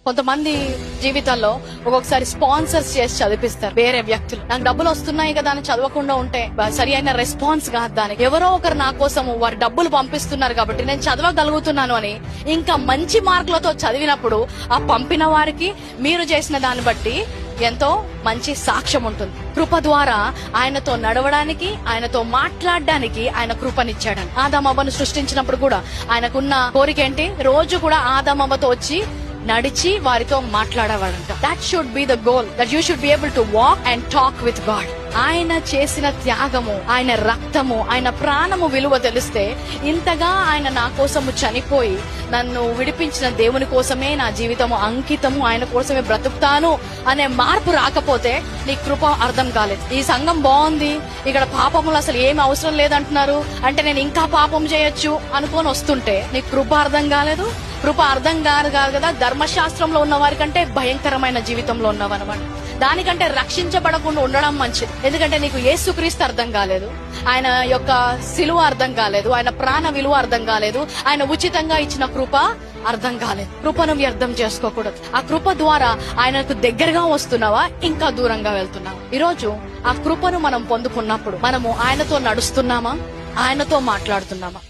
కొంతమంది జీవితాల్లో ఒక్కొక్కసారి స్పాన్సర్స్ చేసి చదివిస్తారు వేరే వ్యక్తులు. నాకు డబ్బులు వస్తున్నాయి కదా అని చదవకుండా ఉంటే సరి అయిన రెస్పాన్స్ కాదు దానికి. ఎవరో ఒకరు నా కోసం వారి డబ్బులు పంపిస్తున్నారు కాబట్టి నేను చదవగలుగుతున్నాను అని ఇంకా మంచి మార్కులతో చదివినప్పుడు ఆ పంపిన వారికి మీరు చేసిన దాన్ని బట్టి ఎంతో మంచి సాక్ష్యం ఉంటుంది. కృప ద్వారా ఆయనతో నడవడానికి, ఆయనతో మాట్లాడడానికి ఆయన కృపనిచ్చాడని. ఆదామవ్వను సృష్టించినప్పుడు కూడా ఆయనకున్న కోరిక ఏంటి? రోజు కూడా ఆదామవ్వతో వచ్చి నడిచి వారితో మాట్లాడేవాడంట. That should be the goal, that you should be able to walk and talk with God. ఆయన చేసిన త్యాగము, ఆయన రక్తము, ఆయన ప్రాణము విలువ తెలిస్తే, ఇంతగా ఆయన నా కోసము చనిపోయి నన్ను విడిపించిన దేవుని కోసమే నా జీవితము అంకితము, ఆయన కోసమే బ్రతుకుతాను అనే మార్పు రాకపోతే నీ కృప అర్థం కాలేదు. ఈ సంఘం బాగుంది, ఇక్కడ పాపములు అసలు ఏమి అవసరం లేదంటున్నారు అంటే నేను ఇంకా పాపం చేయొచ్చు అనుకొని వస్తుంటే నీ కృప అర్థం కాలేదు. కృప అర్థం కాదు కదా, ధర్మశాస్త్రంలో ఉన్న వారి కంటే భయంకరమైన జీవితంలో ఉన్నవన్నమాట. దానికంటే రక్షించబడకుండా ఉండడం మంచిది. ఎందుకంటే నీకు యేసుక్రీస్తు అర్థం కాలేదు, ఆయన యొక్క సిలువ అర్థం కాలేదు, ఆయన ప్రాణ విలువ అర్థం కాలేదు, ఆయన ఉచితంగా ఇచ్చిన కృప అర్థం కాలేదు. కృపను వ్యర్థం చేసుకోకూడదు. ఆ కృప ద్వారా ఆయనకు దగ్గరగా వస్తున్నావా, ఇంకా దూరంగా వెళ్తున్నావా? ఈరోజు ఆ కృపను మనం పొందుకున్నప్పుడు మనము ఆయనతో నడుస్తున్నామా, ఆయనతో మాట్లాడుతున్నామా?